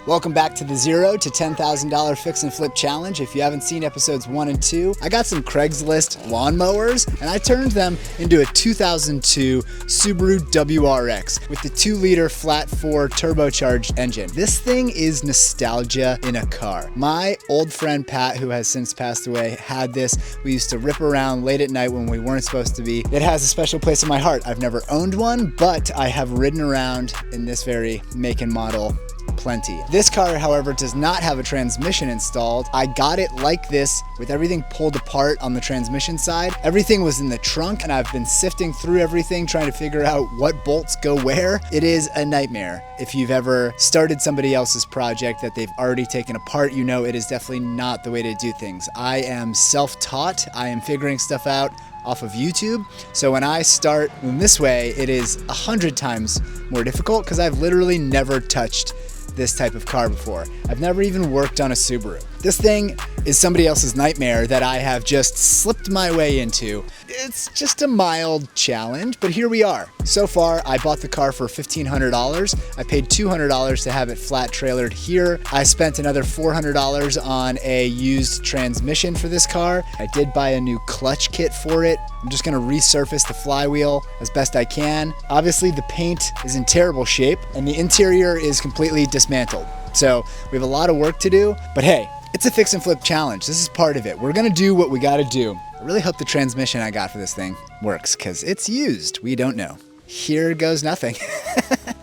Welcome back to the $0 to $10,000 Fix and Flip Challenge. If you haven't seen episodes 1 and 2, I got some Craigslist lawnmowers and I turned them into a 2002 Subaru WRX with the 2-liter flat 4 turbocharged engine. This thing is nostalgia in a car. My old friend Pat, who has since passed away, had this. We used to rip around late at night when we weren't supposed to be. It has a special place in my heart. I've never owned one, but I have ridden around in this very make and model plenty. This car, however, does not have a transmission installed. I got it like this with everything pulled apart on the transmission side. Everything was in the trunk and I've been sifting through everything trying to figure out what bolts go where. It is a nightmare. If you've ever started somebody else's project that they've already taken apart, you know it is definitely not the way to do things. I am self-taught. I am figuring stuff out off of YouTube. So when I start in this way, it is 100 times more difficult because I've literally never touched this type of car before. I've never even worked on a Subaru. This thing is somebody else's nightmare that I have just slipped my way into. It's just a mild challenge, but here we are. So far, I bought the car for $1,500. I paid $200 to have it flat trailered here. I spent another $400 on a used transmission for this car. I did buy a new clutch kit for it. I'm just gonna resurface the flywheel as best I can. Obviously, the paint is in terrible shape and the interior is completely dismantled. So we have a lot of work to do, but hey, it's a fix and flip challenge. This is part of it. We're gonna do what we gotta do. I really hope the transmission I got for this thing works because it's used. We don't know. Here goes nothing. At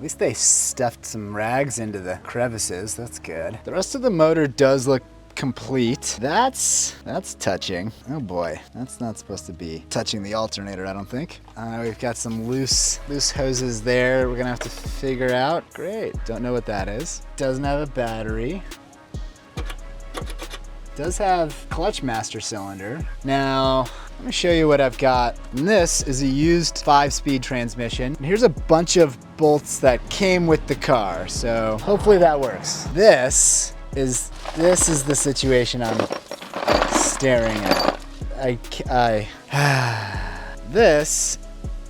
least they stuffed some rags into the crevices. That's good. The rest of the motor does look complete. That's touching. Oh boy, that's not supposed to be touching the alternator, I don't think. We've got some loose hoses there we're gonna have to figure out. Great, don't know what that is. Doesn't have a battery. Does have clutch master cylinder. Now, let me show you what I've got. And this is a used 5-speed transmission. And here's a bunch of bolts that came with the car, so hopefully that works. This is the situation I'm staring at. This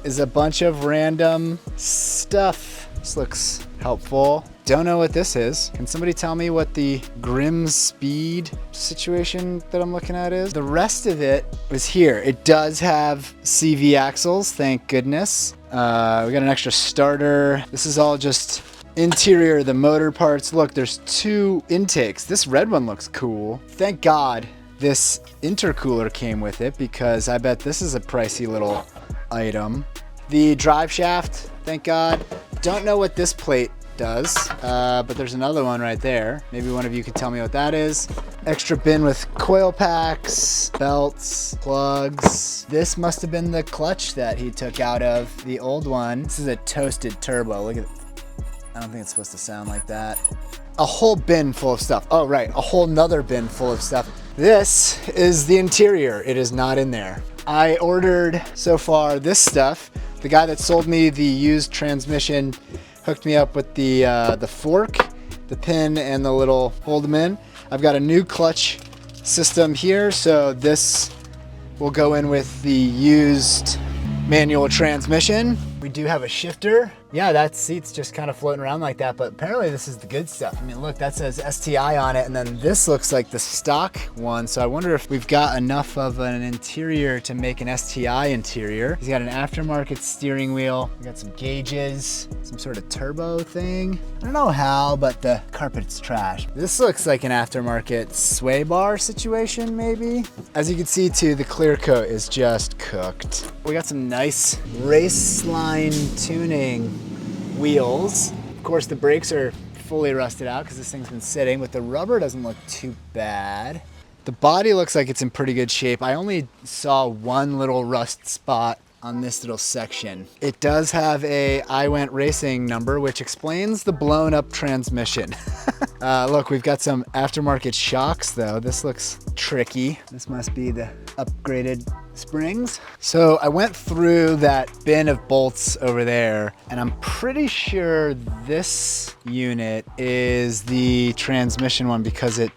is a bunch of random stuff. This looks helpful. Don't know what this is. Can somebody tell me what the Grim Speed situation that I'm looking at is? The rest of it is here. It does have CV axles, thank goodness. We got an extra starter. This is all just interior, the motor parts. Look, there's 2 intakes. This red one looks cool. Thank God this intercooler came with it because I bet this is a pricey little item. The drive shaft, thank God. Don't know what this plate does, but there's another one right there. Maybe one of you could tell me what that is. Extra bin with coil packs, belts, plugs. This must have been the clutch that he took out of the old one. This is a toasted turbo. Look at it. I don't think it's supposed to sound like that. A whole bin full of stuff. Oh, right, a whole nother bin full of stuff. This is the interior. It is not in there. I ordered so far this stuff. The guy that sold me the used transmission hooked me up with the fork, the pin, and the little hold them in. I've got a new clutch system here, so this will go in with the used manual transmission. We do have a shifter. Yeah, that seat's just kind of floating around like that, but apparently this is the good stuff. I mean, look, that says STI on it, and then this looks like the stock one, so I wonder if we've got enough of an interior to make an STI interior. He's got an aftermarket steering wheel. We got some gauges, some sort of turbo thing. I don't know how, but the carpet's trash. This looks like an aftermarket sway bar situation, maybe. As you can see too, the clear coat is just cooked. We got some nice race line tuning wheels. Of course, the brakes are fully rusted out because this thing's been sitting, but the rubber doesn't look too bad. The body looks like it's in pretty good shape. I only saw one little rust spot on this little section. It does have a I Went Racing number, which explains the blown up transmission. Look, we've got some aftermarket shocks though. This looks tricky. This must be the upgraded springs. So I went through that bin of bolts over there, and I'm pretty sure this unit is the transmission one because it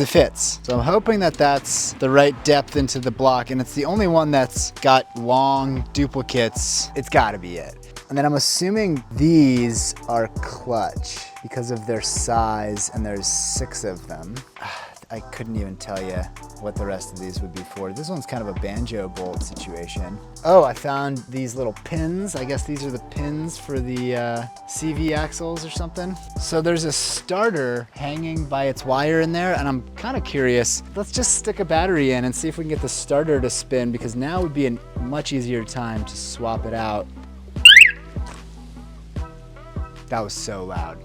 fits. So I'm hoping that that's the right depth into the block, and it's the only one that's got long duplicates. It's gotta be it. And then I'm assuming these are clutch because of their size, and there's 6 of them. I couldn't even tell you what the rest of these would be for. This one's kind of a banjo bolt situation. Oh, I found these little pins. I guess these are the pins for the CV axles or something. So there's a starter hanging by its wire in there, and I'm kind of curious. Let's just stick a battery in and see if we can get the starter to spin, because now would be a much easier time to swap it out. That was so loud.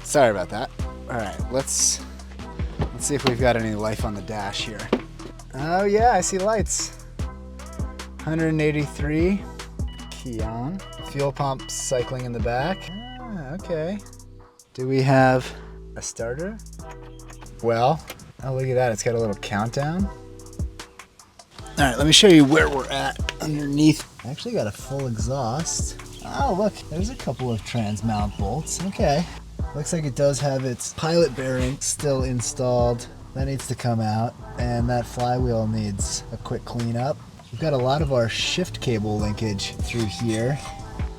Sorry about that. All right, let's see if we've got any life on the dash here. Oh yeah, I see lights. 183, key on. Fuel pump cycling in the back. Ah, okay. Do we have a starter? Well, oh look at that, it's got a little countdown. All right, let me show you where we're at underneath. I actually got a full exhaust. Oh look, there's a couple of trans mount bolts, okay. Looks like it does have its pilot bearing still installed. That needs to come out, and that flywheel needs a quick cleanup. We've got a lot of our shift cable linkage through here.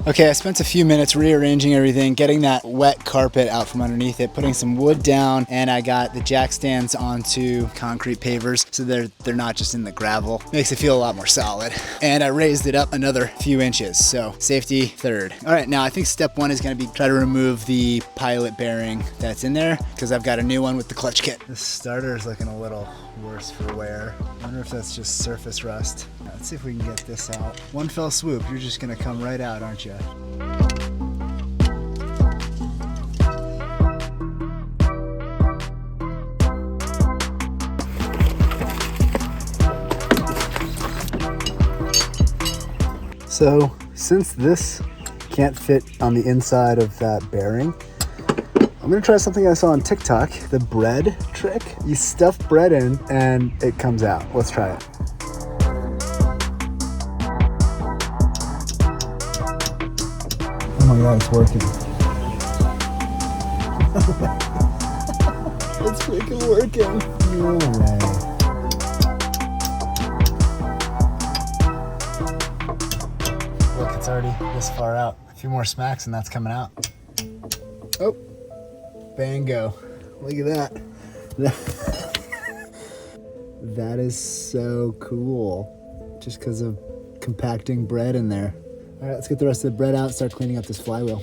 Okay, I spent a few minutes rearranging everything, getting that wet carpet out from underneath it, putting some wood down, and I got the jack stands onto concrete pavers so they're not just in the gravel. Makes it feel a lot more solid. And I raised it up another few inches, so safety third. All right, now I think step 1 is gonna be try to remove the pilot bearing that's in there, because I've got a new one with the clutch kit. This starter is looking a little worse for wear. I wonder if that's just surface rust. Let's see if we can get this out. One fell swoop, you're just gonna come right out, aren't you? So, since this can't fit on the inside of that bearing, I'm gonna try something I saw on TikTok, the bread trick. You stuff bread in and it comes out. Let's try it. Oh my God, it's working. It's freaking working. No way. Look, it's already this far out. A few more smacks and that's coming out. Oh, bango. Look at that. That is so cool. Just because of compacting bread in there. All right, let's get the rest of the bread out and start cleaning up this flywheel.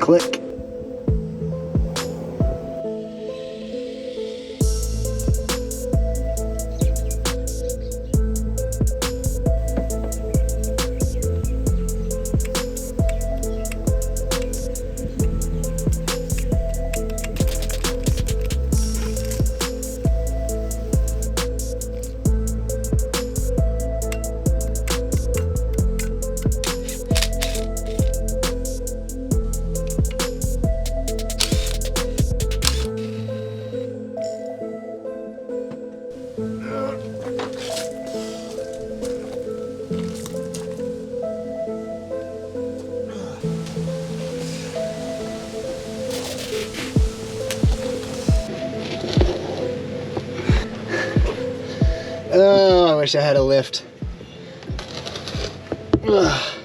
Click. Oh, I wish I had a lift. Ugh.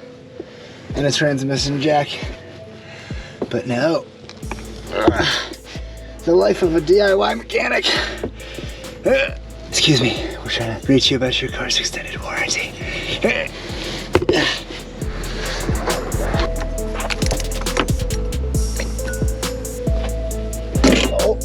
And a transmission jack. But no. Ugh. The life of a DIY mechanic. Excuse me, we're trying to reach you about your car's extended warranty. Oh.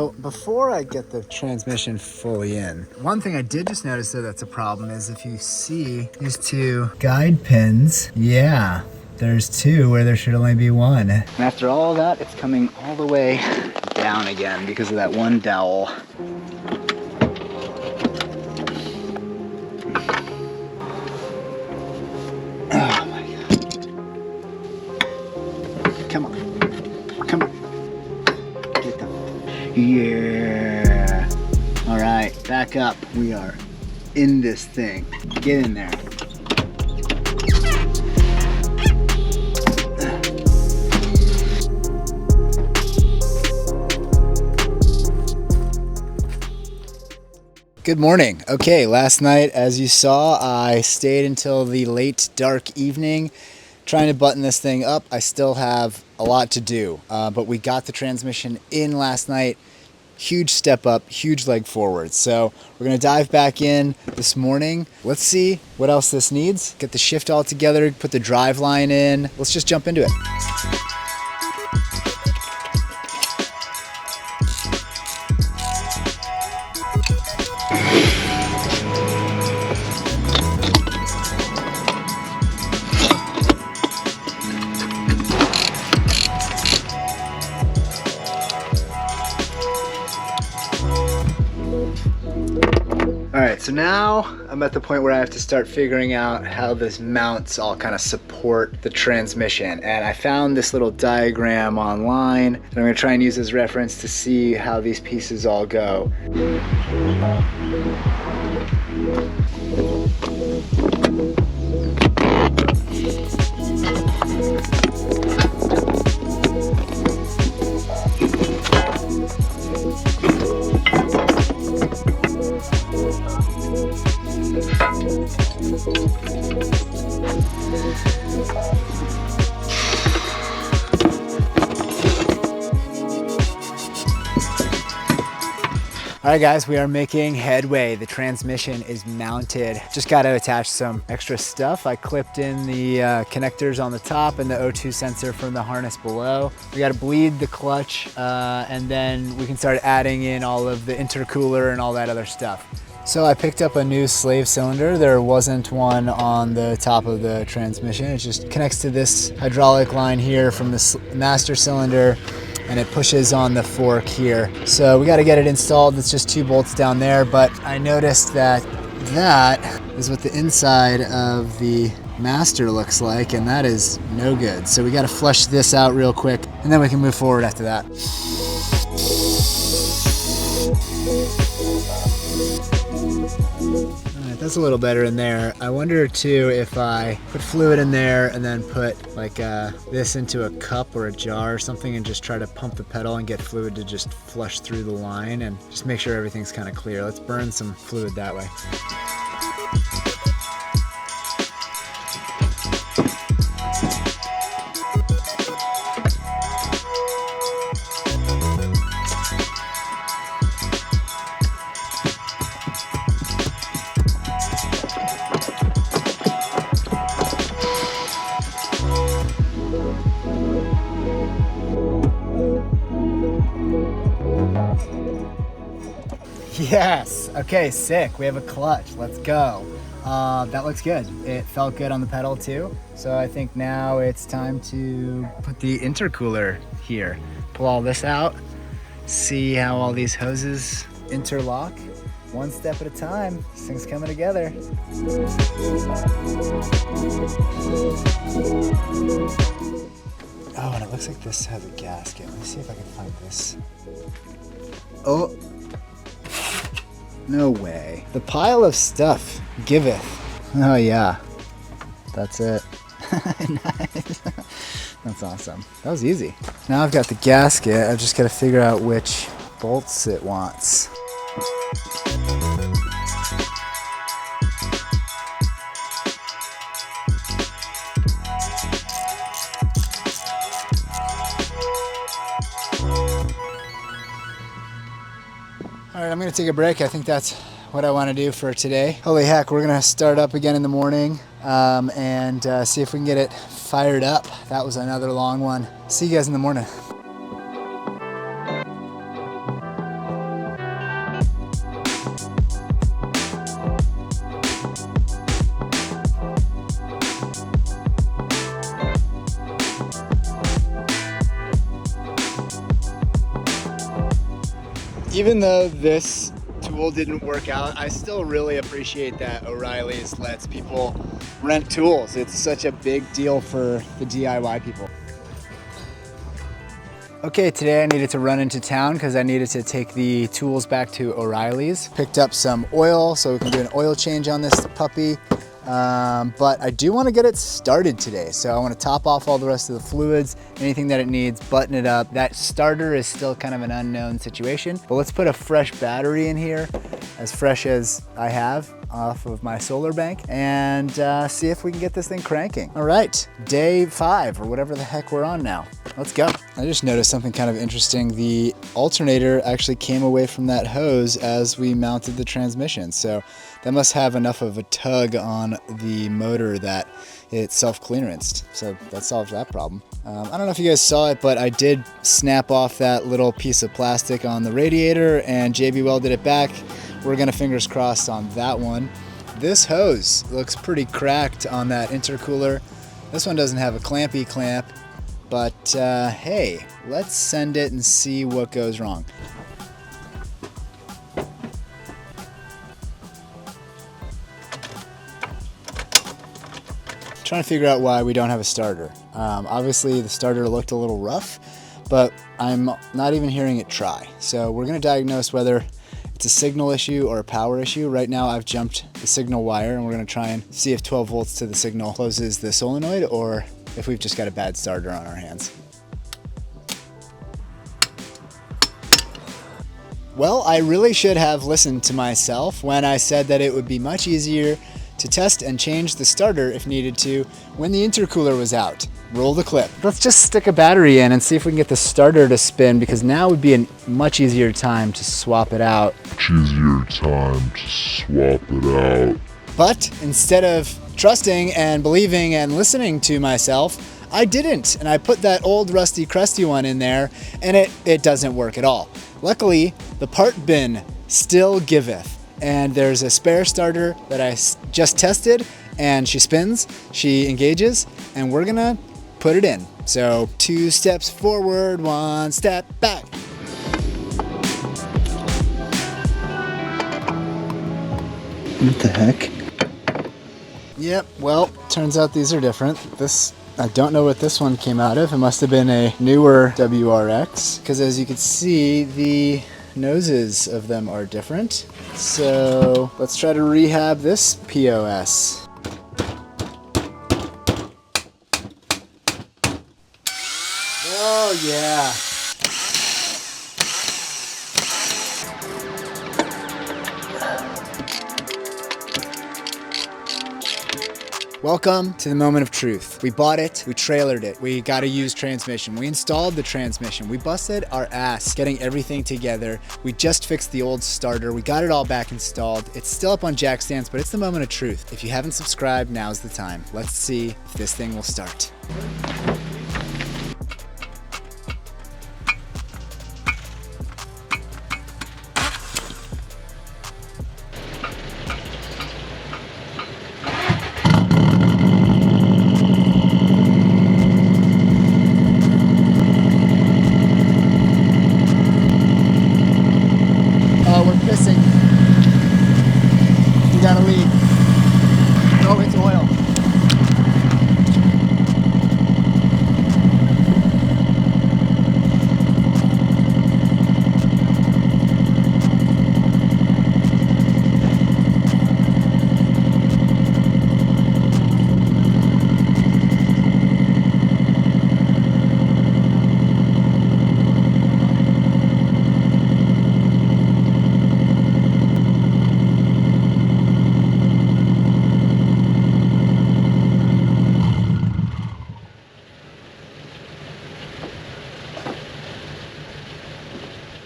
So before I get the transmission fully in, one thing I did just notice though that's a problem is if you see these two guide pins, yeah, there's two where there should only be one. And after all of that, it's coming all the way down again because of that one dowel. Oh my God. Come on. Come on. Get them. Yeah. All right, back up. We are in this thing. Get in there. Good morning. Okay, last night, as you saw, I stayed until the late dark evening trying to button this thing up. I still have a lot to do, but we got the transmission in last night. Huge step up, huge leg forward. So we're gonna dive back in this morning. Let's see what else this needs. Get the shift all together, put the drive line in. Let's just jump into it. All right, so now I'm at the point where I have to start figuring out how this mounts all kind of support the transmission. And I found this little diagram online that I'm gonna try and use as reference to see how these pieces all go. All right guys, we are making headway. The transmission is mounted. Just got to attach some extra stuff. I clipped in the connectors on the top and the O2 sensor from the harness below. We got to bleed the clutch and then we can start adding in all of the intercooler and all that other stuff. So I picked up a new slave cylinder. There wasn't one on the top of the transmission. It just connects to this hydraulic line here from the master cylinder, and it pushes on the fork here. So we got to get it installed. It's just 2 bolts down there, but I noticed that is what the inside of the master looks like, and that is no good. So we got to flush this out real quick, and then we can move forward after that. That's a little better in there. I wonder too if I put fluid in there and then put like this into a cup or a jar or something and just try to pump the pedal and get fluid to just flush through the line and just make sure everything's kind of clear. Let's burn some fluid that way. Yes, okay, sick. We have a clutch, let's go. That looks good. It felt good on the pedal too. So I think now it's time to put the intercooler here. Pull all this out, see how all these hoses interlock. One step at a time, this thing's coming together. Oh, and it looks like this has a gasket. Let me see if I can find this. Oh. No way. The pile of stuff giveth. Oh yeah, that's it. Nice. That's awesome. That was easy. Now I've got the gasket. I've just got to figure out which bolts it wants. All right, I'm gonna take a break. I think that's what I wanna do for today. Holy heck, we're gonna start up again in the morning and see if we can get it fired up. That was another long one. See you guys in the morning. Even though this tool didn't work out, I still really appreciate that O'Reilly's lets people rent tools. It's such a big deal for the DIY people. Okay, today I needed to run into town because I needed to take the tools back to O'Reilly's. Picked up some oil so we can do an oil change on this puppy. But I do want to get it started today. So I want to top off all the rest of the fluids, anything that it needs, button it up. That starter is still kind of an unknown situation, but let's put a fresh battery in here, as fresh as I have off of my solar bank, and see if we can get this thing cranking. All right, day 5 or whatever the heck we're on now. Let's go. I just noticed something kind of interesting. The alternator actually came away from that hose as we mounted the transmission. So that must have enough of a tug on the motor that it self-clearanced. So that solves that problem. I don't know if you guys saw it, but I did snap off that little piece of plastic on the radiator and JB welded it back. We're gonna fingers crossed on that one. This hose looks pretty cracked on that intercooler. This one doesn't have a clampy clamp, but hey, let's send it and see what goes wrong. Trying to figure out why we don't have a starter. Obviously the starter looked a little rough, but I'm not even hearing it try. So we're gonna diagnose whether it's a signal issue or a power issue. Right now I've jumped the signal wire and we're gonna try and see if 12 volts to the signal closes the solenoid or if we've just got a bad starter on our hands. Well, I really should have listened to myself when I said that it would be much easier to test and change the starter if needed to when the intercooler was out. Roll the clip. Let's just stick a battery in and see if we can get the starter to spin, because now would be a much easier time to swap it out. But instead of trusting and believing and listening to myself, I didn't, and I put that old rusty crusty one in there and it doesn't work at all. Luckily, the part bin still giveth. And there's a spare starter that I just tested, and she spins, she engages, and we're gonna put it in. So 2 steps forward, 1 step back. What the heck? Yep, well, turns out these are different. I don't know what this one came out of. It must have been a newer WRX, because as you can see, the noses of them are different. So let's try to rehab this POS. Oh yeah. Welcome to the moment of truth. We bought it, we trailered it, we got a used transmission, we installed the transmission, we busted our ass getting everything together, we just fixed the old starter, we got it all back installed. It's still up on jack stands, but it's the moment of truth. If you haven't subscribed, now's the time. Let's see if this thing will start. Gotta leave. Oh, it's oil.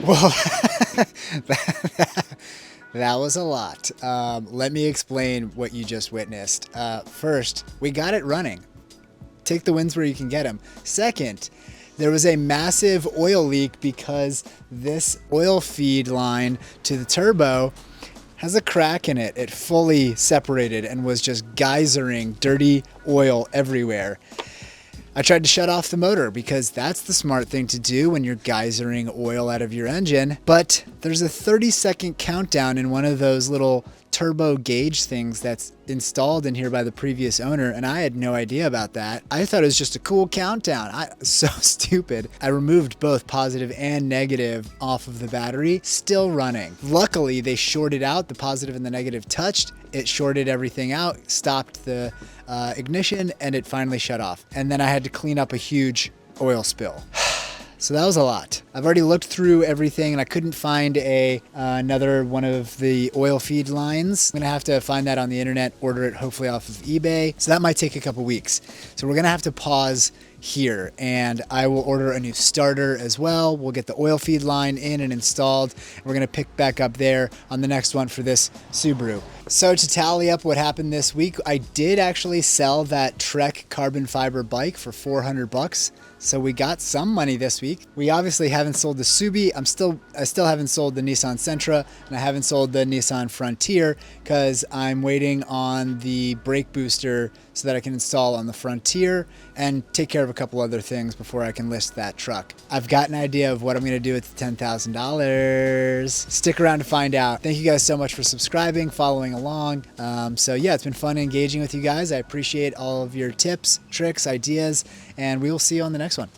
Well, that was a lot. Let me explain what you just witnessed. First, we got it running. Take the wins where you can get them. Second, there was a massive oil leak because this oil feed line to the turbo has a crack in it. It fully separated and was just geysering dirty oil everywhere. I tried to shut off the motor because that's the smart thing to do when you're geysering oil out of your engine. But there's a 30-second countdown in one of those little turbo gauge things that's installed in here by the previous owner, and I had no idea about that. I thought it was just a cool countdown. So stupid. I removed both positive and negative off of the battery, still running. Luckily, they shorted out, the positive and the negative touched. It shorted everything out, stopped the ignition, and it finally shut off. And then I had to clean up a huge oil spill. So that was a lot. I've already looked through everything and I couldn't find another one of the oil feed lines. I'm gonna have to find that on the internet, order it hopefully off of eBay. So that might take a couple weeks. So we're gonna have to pause here, and I will order a new starter as well. We'll get the oil feed line in and installed. We're gonna pick back up there on the next one for this Subaru. So to tally up what happened this week, I did actually sell that Trek carbon fiber bike for 400 bucks. So we got some money this week. We obviously haven't sold the Subi. I still haven't sold the Nissan Sentra, and I haven't sold the Nissan Frontier because I'm waiting on the brake booster so that I can install on the Frontier and take care of a couple other things before I can list that truck. I've got an idea of what I'm gonna do with the $10,000. Stick around to find out. Thank you guys so much for subscribing, following along. So yeah, it's been fun engaging with you guys. I appreciate all of your tips, tricks, ideas, and we will see you on the next one.